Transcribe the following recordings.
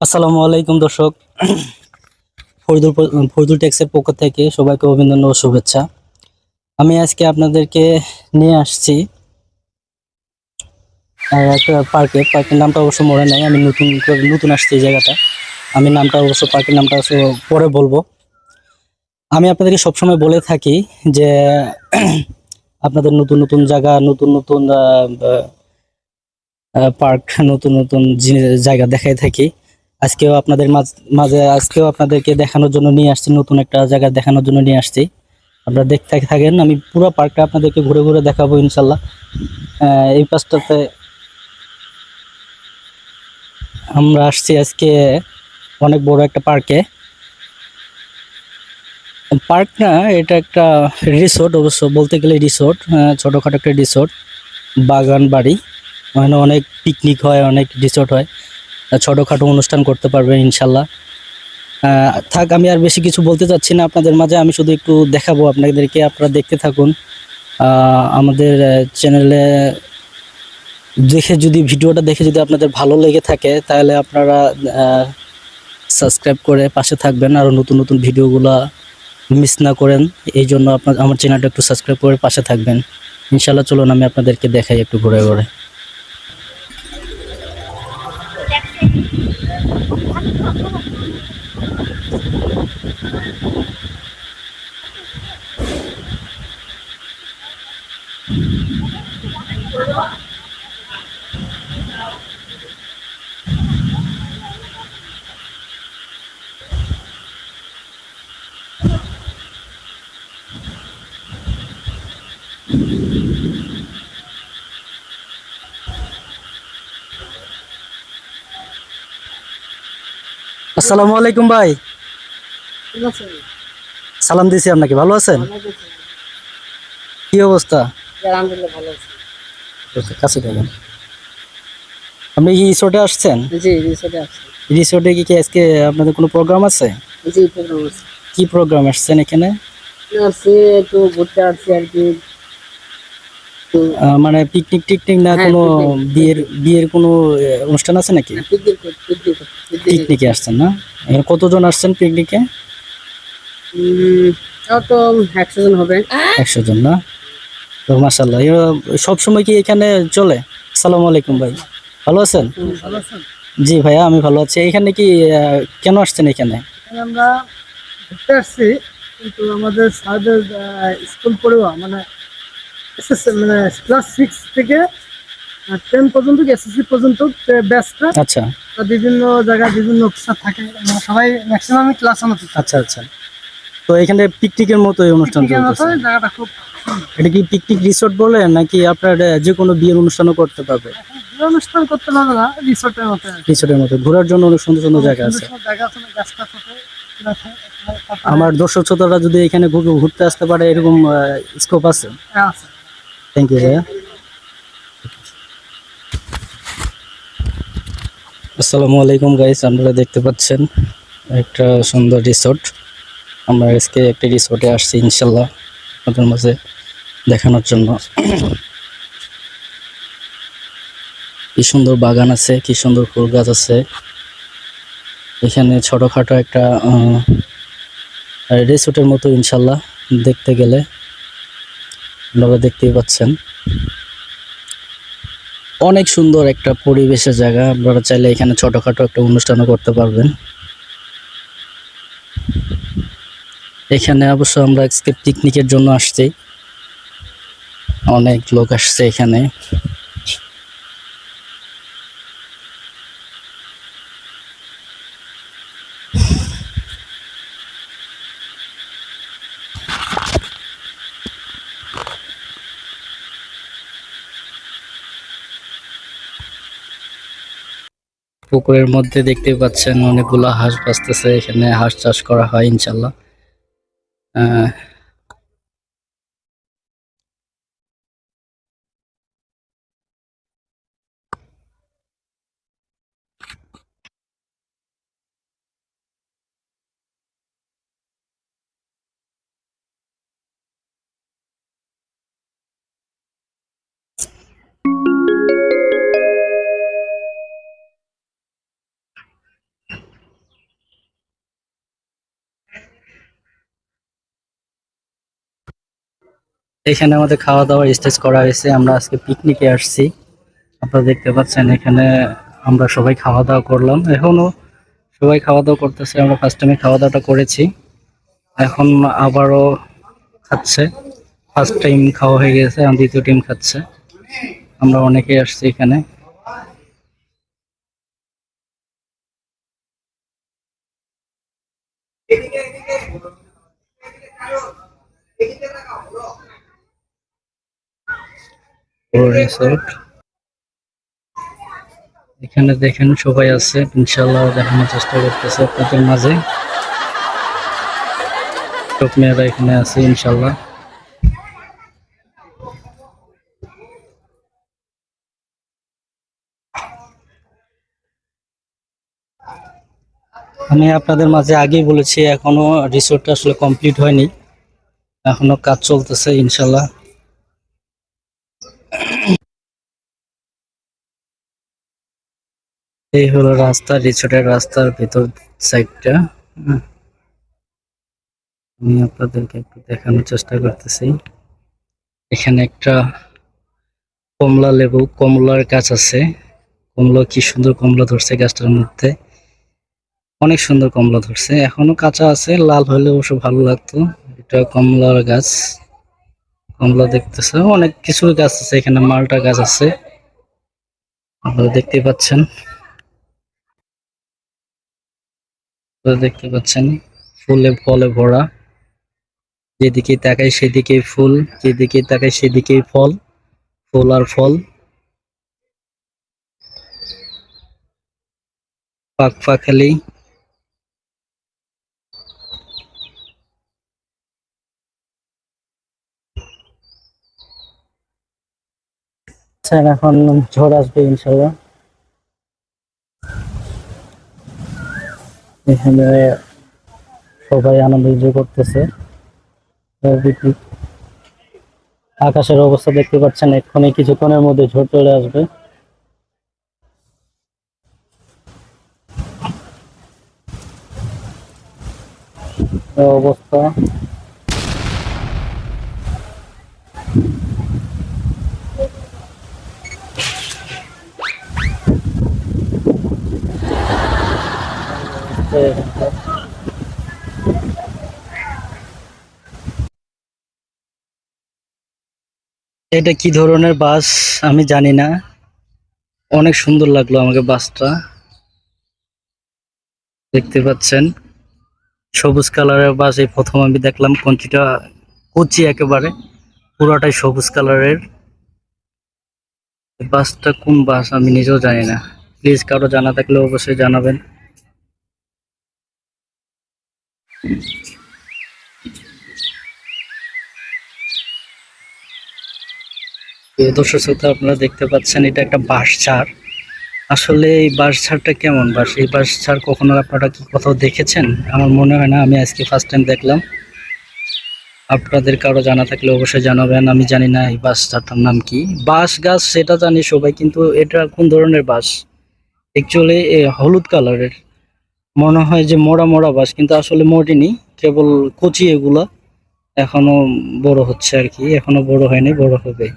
আসসালামু আলাইকুম দর্শক। ফরিদুল টেক্সের পক্ষ থেকে সবাইকে অভিনন্দন ও শুভেচ্ছা। আমি আজকে আপনাদেরকে নিয়ে আসছি একটা পার্কের নামটা অবশ্য মনে নাই। আমি নতুন আসছি এই জায়গাটা। আমি নামটা অবশ্য পার্কের নামটা অবশ্য পরে বলবো। আমি আপনাদেরকে সবসময় বলে থাকি যে আপনাদের নতুন নতুন জায়গা, নতুন নতুন পার্ক, নতুন নতুন জায়গা দেখাই থাকি। মাঝে আজকেও আপনাদেরকে দেখানোর জন্য নিয়ে আসছি, নতুন একটা জায়গা দেখানোর জন্য নিয়ে আসছি। আপনারা দেখতে থাকেন, আমি পুরো পার্কটা আপনাদেরকে ঘুরে ঘুরে দেখাবো ইনশাল্লাহ। এই পাশটাতে আমরা আসছি আজকে অনেক বড় একটা পার্কে। পার্ক না, এটা একটা রিসোর্ট, অবশ্য বলতে গেলে রিসোর্ট, ছোটখাটো একটা রিসোর্ট, বাগান বাড়ি। ওখানে অনেক পিকনিক হয়, অনেক রিসোর্ট হয়, ছোটখাটো অনুষ্ঠান করতে পারবেন ইনশাল্লাহ। থাক, আমি আর বেশি কিছু বলতে চাচ্ছি না আপনাদের মাঝে। আমি শুধু একটু দেখাবো আপনাদেরকে, আপনারা দেখতে থাকুন। আমাদের চ্যানেলে ভিডিওটা দেখে যদি আপনাদের ভালো লেগে থাকে, তাহলে আপনারা সাবস্ক্রাইব করে পাশে থাকবেন, আরও নতুন নতুন ভিডিওগুলো মিস না করেন। এই জন্য আমার চ্যানেলটা একটু সাবস্ক্রাইব করে পাশে থাকবেন ইনশাল্লাহ। চলুন আমি আপনাদেরকে দেখাই একটু ঘুরে ঘুরে। আসসালামু আলাইকুম ভাই। সালাম দিছি আপনাকে, ভালো আছেন? কি অবস্থা? আচ্ছা, কাছে থাকেন। আপনি কি রিসোর্টে আসছেন? জি, রিসোর্টে আসছি। রিসোর্টে কি আজকে আপনাদের কোনো প্রোগ্রাম আছে? জি, প্রোগ্রাম আছে। কি প্রোগ্রাম আসছেন এখানে? আসছি একটু ঘুরতে আসছি আর কি। তো মানে পিকনিক টিকনিক না, হ্যাঁ, কোনো বিয়ের পিকনিক। বিয়ের কোনো অনুষ্ঠান আছে নাকি? হ্যাঁ, পিকনিক পিকনিক পিকনিক পিকনিকে আসছেন না? এখানে কতজন আসছেন পিকনিকে? তাও তো 100 জন হবে। 100 জন না? তো মাশাআল্লাহ, সব সময় কি এখানে চলে? আসসালামু আলাইকুম ভাই, ভালো আছেন? ভালো আছেন? জি ভাইয়া, আমি ভালো আছি। এখানে কি কেন আসছেন এখানে? এখানে আমরা ঘুরতে আসছি, কিন্তু আমাদের স্যারদের স্কুল পড়ুয়া মানে মানে ক্লাস 6 থেকে 10 পর্যন্ত এসএসসি পর্যন্ত ব্যাচটা আচ্ছা বিভিন্ন জায়গায় বিভিন্ন অফিসার থাকে, আমরা সবাই ম্যাক্সিমামই ক্লাস আমাদের। আচ্ছা আচ্ছা। তো এখানে পিকনিকের মতো এই অনুষ্ঠান চলতেছে। জায়গাটা খুব এটা কি পিকনিক রিসোর্ট বলে, নাকি আপনার যে কোনো বিয়ের অনুষ্ঠানও করতে পারবে? বিয়ে অনুষ্ঠান করতে পারবে না, রিসোর্টের মতো আর কি। রিসোর্টের মতো ঘোরার জন্য অনেক সুন্দর সুন্দর জায়গা সুন্দর আছে। সুন্দর জায়গা আছে, গাছটা থাকে, তারপরে আমার দর্শক শ্রোতারা যদি এখানে ঘুরতে আসতে পারে, এরকম স্কোপ আছে। আছে। থ্যাংক ইউ ভাইয়া। আসসালামু আলাইকুম গাইস, আপনারা দেখতে পাচ্ছেন একটা সুন্দর রিসোর্ট। আমরা আজকে একটা রিসোর্টে আসছি ইনশাল্লাহ আপনাদের মাঝে দেখানোর জন্য। কি সুন্দর বাগান আছে, কি সুন্দর ফুল গাছ আছে। এখানে ছোটখাটো একটা রিসোর্টের মতো ইনশাল্লাহ দেখতে গেলে। আপনারা দেখতেই পাচ্ছেন অনেক সুন্দর একটা পরিবেশের জায়গা। আপনারা চাইলে এখানে ছোটখাটো একটা অনুষ্ঠানও করতে পারবেন। এখানে অবশ্য আমরা আজকে পিকনিকের জন্য আসছি, অনেক লোক আসছে এখানে। পুকুরের মধ্যে দেখতে পাচ্ছেন অনেকগুলো হাঁস বাঁচতেছে। এখানে হাঁস চাষ করা হয় ইনশাল্লাহ। আহ এখানে আমাদের খাওয়া দাওয়ার স্টেজ করা হয়েছে। আমরা আজকে পিকনিকে আসছি। আপনারা দেখতে পাচ্ছেন এখানে আমরা সবাই খাওয়া দাওয়া করলাম। এখনো সবাই খাওয়া দাওয়া করতেছে। আমরা ফার্স্ট টাইমে খাওয়া দাওয়াটা করেছি, এখন আবারও খাচ্ছে। ফার্স্ট টাইম খাওয়া হয়ে গেছে, আর দ্বিতীয় টিম খাচ্ছে। আমরা অনেকেই আসছি এখানে। রিসোর্ট এখানে দেখেন সবাই আছে, ইনশাল্লাহ দেখানোর চেষ্টা করতেছে আপনাদের মাঝে। সব মেয়েরা এখানে আছে ইনশাল্লাহ। আমি আপনাদের মাঝে আগেই বলেছি, এখনো রিসোর্টটা আসলে কমপ্লিট হয়নি, এখনো কাজ চলতেছে ইনশাল্লাহ। এই হলো রাস্তা, রিসোর্টের রাস্তার ভেতর সাইডটা। আমি আপনাদেরকে একটু দেখানোর চেষ্টা করতেছি। এখানে একটা কমলা লেবু, কমলার গাছ আছে। কমলা, কি সুন্দর কমলা ধরছে গাছটার মধ্যে, অনেক সুন্দর কমলা ধরছে। এখনো কাঁচা আছে, লাল হলে অবশ্য ভালো লাগতো। এটা কমলার গাছ, কমলা দেখতেছে। অনেক কিছু গাছ আছে এখানে, মালটা গাছ আছে, আপনারা দেখতে পাচ্ছেন। আপনারা দেখতে পাচ্ছেন ফুলে ফলে ভরা। যেদিকে তাকাই সেদিকেই ফুল, যেদিকে তাকাই সেদিকেই ফল, ফুল আর ফল। পাক পাখালি। স্যার এখন ঝড় আসবে ইনশাল্লাহ। এখানে সবাই আনন্দ এনজয় করতেছে। আকাশের অবস্থা দেখতে পাচ্ছেন, এক্ষুনি কিছুক্ষণের মধ্যে ঝড় চলে আসবে। এই অবস্থা। এটা কি ধরনের বাস আমি জানি না, অনেক সুন্দর লাগলো আমাকে বাসটা। দেখতে পাচ্ছেন সবুজ কালারের বাস, এই প্রথম আমি দেখলাম। কঞ্চিটা কচি একেবারে, পুরোটাই সবুজ কালারের। বাসটা কোন বাস আমি নিজেও জানি না। প্লিজ কারো জানা থাকলে অবশ্যই জানাবেন। প্রিয় দর্শক শ্রোতা, আপনারা দেখতে পাচ্ছেন এটা একটা বাঁশঝাড়। আসলে এই বাঁশঝাড়টা কেমন বাঁশ, এই বাঁশঝাড় কখনো আপনারা কি কোথাও দেখেছেন? আমার মনে হয় না, আমি আজকে ফার্স্ট টাইম দেখলাম। আপনাদের কারো জানা থাকলে অবশ্যই জানাবেন। আমি জানি না এই বাঁশঝাড়টার নাম কি। বাঁশ গাছ সেটা জানি সবাই, কিন্তু এটা কোন ধরনের বাঁশ? অ্যাকচুয়ালি হলুদ কালারের, মনে হয় যে মোড়া মোড়া বাঁশ, কিন্তু আসলে মরিনি, কেবল কচি এগুলা। এখনো বড় হচ্ছে আর কি, এখনো বড় হয়নি, বড় হবে,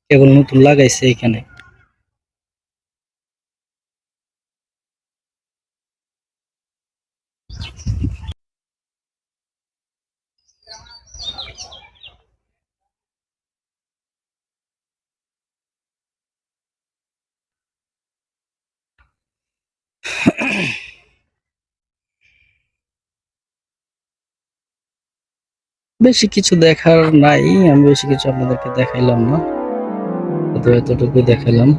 কেবল নতুন লাগাইছে এখানে। বেশি কিছু দেখার নাই, আমি বেশি কিছু আপনাদেরকে দেখাইলাম না, তো এতটুকুই দেখাইলাম।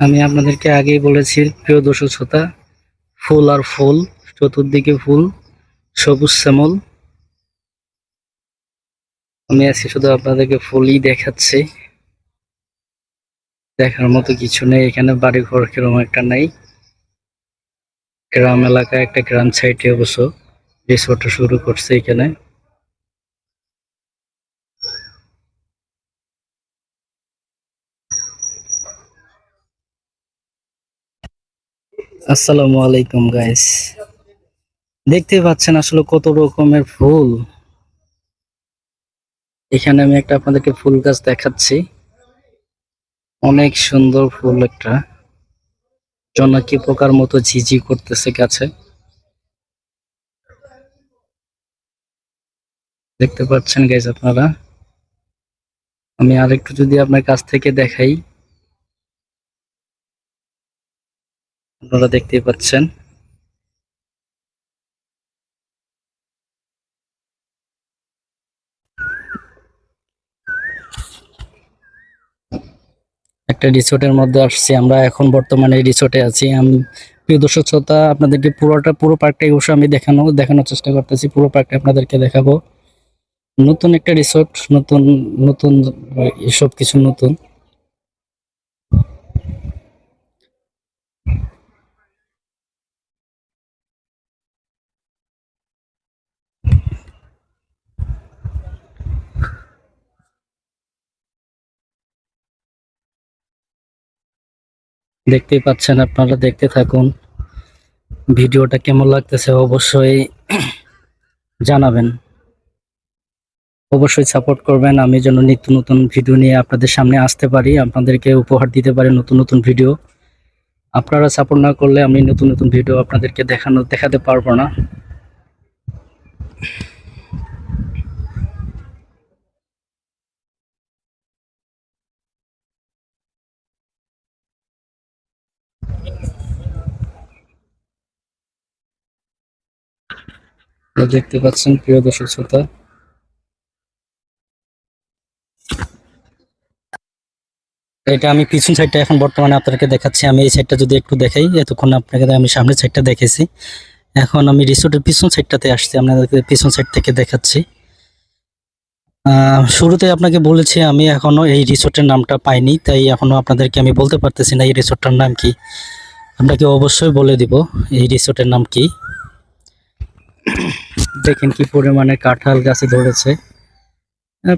আমি আপনাদেরকে আগেই বলেছি প্রিয় দর্শক শ্রোতা, ফুল আর ফুল, চতুর্দিকে ফুল, সবুজ শ্যামল। আমি আজকে শুধু আপনাদেরকে ফুলই দেখাচ্ছি, দেখার মতো কিছু নেই এখানে। বাড়ি ঘর কিরকম একটা নেই, গ্রাম এলাকায় একটা গ্রাম সাইডে অবশ্য রিসোর্টটা শুরু করছে এখানে। আসসালামু আলাইকুম গাইস, দেখতে পাচ্ছেন আসলে কত রকমের ফুল। এখানে আমি একটা আপনাদেরকে ফুল গাছ দেখাচ্ছি, অনেক সুন্দর ফুল, একটা জোনাকি পোকার মতো ঝিঝি করতেছে গাছে, দেখতে পাচ্ছেন গাইস আপনারা। আমি আরেকটু যদি আপনার কাছ থেকে দেখাই, আপনারা দেখতেই পাচ্ছেন। একটা রিসোর্টের মধ্যে আসছি আমরা, এখন বর্তমানে এই রিসোর্টে আছি আমি। প্রিয় দর্শক শ্রোতা, আপনাদেরকে পুরো পার্কটাই অবশ্য আমি দেখানোর চেষ্টা করতেছি, পুরো পার্কটা আপনাদেরকে দেখাবো। নতুন একটা রিসোর্ট, নতুন নতুন এসব কিছু নতুন। দেখতেই পাচ্ছেন আপনারা, দেখতে থাকুন। ভিডিওটা কেমন লাগতেছে অবশ্যই জানাবেন, অবশ্যই সাপোর্ট করবেন, আমি যেন নিত্য নতুন ভিডিও নিয়ে আপনাদের সামনে আসতে পারি, আপনাদেরকে উপহার দিতে পারি নতুন নতুন ভিডিও। আপনারা সাপোর্ট না করলে আমি নতুন নতুন ভিডিও আপনাদেরকে দেখাতে পারবো না। তো দেখতে পাচ্ছেন প্রিয় দর্শক শ্রোতা, এটা আমি পিছন সাইডটা এখন বর্তমানে আপনাদেরকে দেখাচ্ছি। আমি এই সাইডটা যদি একটু দেখাই, এতক্ষণ আপনাকে আমি সামনের সাইডটা দেখেছি, এখন আমি রিসোর্টের পিছন সাইডটাতে আসছি, আপনাদেরকে পিছন সাইড থেকে দেখাচ্ছি। শুরুতে আপনাকে বলেছি আমি এখনো এই রিসোর্টের নামটা পাইনি, তাই এখনো আপনাদেরকে আমি বলতে পারতেছি না এই রিসোর্টটার নাম কি। আপনাকে অবশ্যই বলে দিব এই রিসোর্টের নাম কি। দেখেন কি পরিমাণে কাঁঠাল গাছে ধরেছে,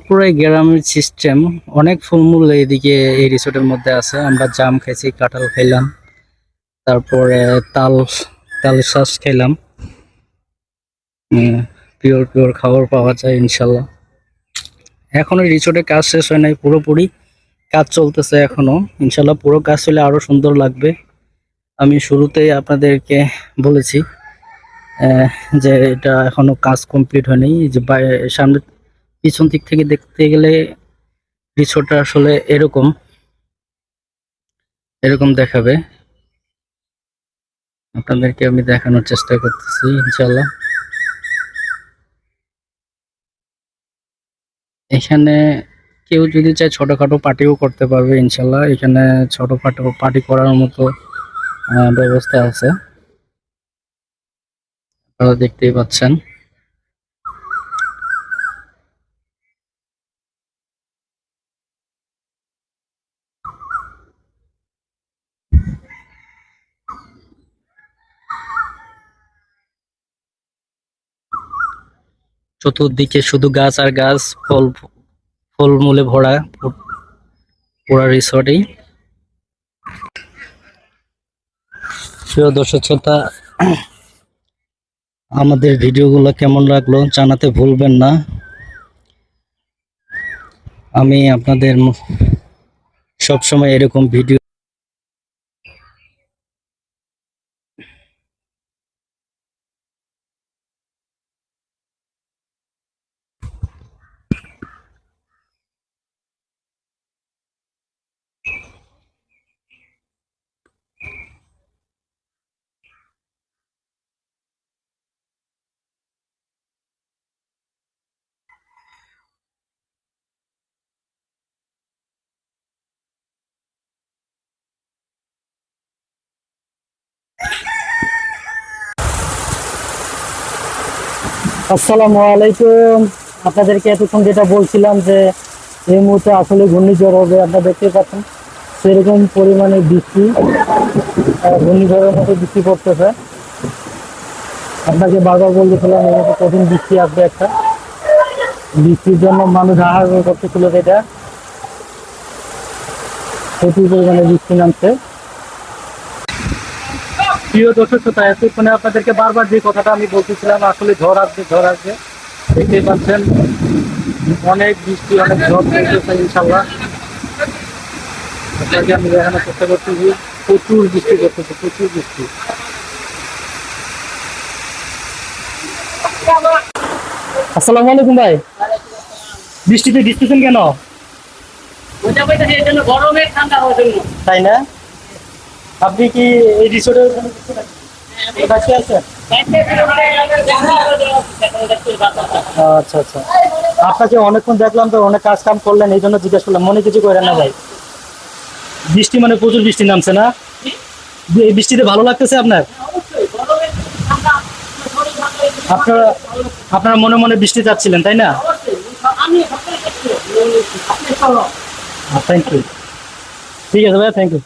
পুরাই গ্রামের সিস্টেম। অনেক ফলমূল এইদিকে এই রিসোর্টের মধ্যে আছে। আমরা জাম খাইছি, কাঁঠাল খাইলাম, তারপরে তাল শ্বাস খেলাম। পিওর পিওর খাবার পাওয়া যায় ইনশাল্লাহ। এখনো রিসোর্টের কাজ শেষ হয় নাই, পুরোপুরি কাজ চলতেছে এখনো। ইনশাল্লাহ পুরো কাজ হলে আরো সুন্দর লাগবে। আমি শুরুতেই আপনাদেরকে বলেছি আহ, যে এটা এখনো কাজ কমপ্লিট হয়নি। এই যে সামনে পিছন দিক থেকে দেখতে গেলে রিসোর্টটা আসলে এরকম এরকম দেখাবে। আপনাদেরকে আমি দেখানোর চেষ্টা করতেছি ইনশাল্লাহ। এখানে কেউ যদি চায় ছোটখাটো পার্টিও করতে পারবে ইনশাল্লাহ। এখানে ছোটখাটো পার্টি করার মতো ব্যবস্থা আছে, আপনারা দেখতেই পাচ্ছেন। চতুর্দিকে শুধু গাছ আর গাছ, ফলমূলে ভরা পুরা রিসর্টেই। প্রিয় দর্শক শ্রোতা, আমাদের ভিডিওগুলো কেমন লাগলো জানাতে ভুলবেন না। আমি আপনাদের সবসময় এরকম ভিডিও আসসালামু আলাইকুম। আপনাদেরকে এতক্ষণ যেটা বলছিলাম যে এই মুহূর্তে আসলে ঘূর্ণিঝড় হবে, আপনারা দেখতে পাচ্ছেন সেরকম পরিমাণে বৃষ্টি, ঘূর্ণিঝড়ের মতো বৃষ্টি পড়তেছে। আপনাকে বারবার বলতেছিলাম এই মতো কঠিন বৃষ্টি আসবে একটা, বৃষ্টির জন্য মানুষ হাহাকার করতেছিল, যেটা প্রচুর পরিমাণে বৃষ্টি নামছে। প্রিয় দর্শক শ্রোতা, এতক্ষণে আপনাদেরকে বারবার যে কথাটা আমি বলতেছিলাম, আসলে ঝড় আসবে ঝড় আসবে, দেখতেই পাচ্ছেন অনেক বৃষ্টি, অনেক ঝড় চলতেছে। ইনশাল্লাহ আপনাকে আমি দেখানোর চেষ্টা করতেছি, প্রচুর বৃষ্টি করতেছে, প্রচুর বৃষ্টি। আসসালামু আলাইকুম ভাই। বৃষ্টিতে ভিজতেছেন কেন? তাই না? আপনি কি এই রিসোর্টের কাছে আছেন? আচ্ছা আচ্ছা, আপনাকে অনেকক্ষণ দেখলাম তো, অনেক কাজ কাম করলেন, এই জন্য জিজ্ঞেস করলাম, মনে কিছু করেন না ভাই। বৃষ্টি মানে প্রচুর বৃষ্টি নামছে না? এই বৃষ্টিতে ভালো লাগতেছে আপনার? আপনারা আপনারা মনে মনে বৃষ্টি চাচ্ছিলেন, তাই না? Thank you. ঠিক আছে ভাই, থ্যাংক ইউ।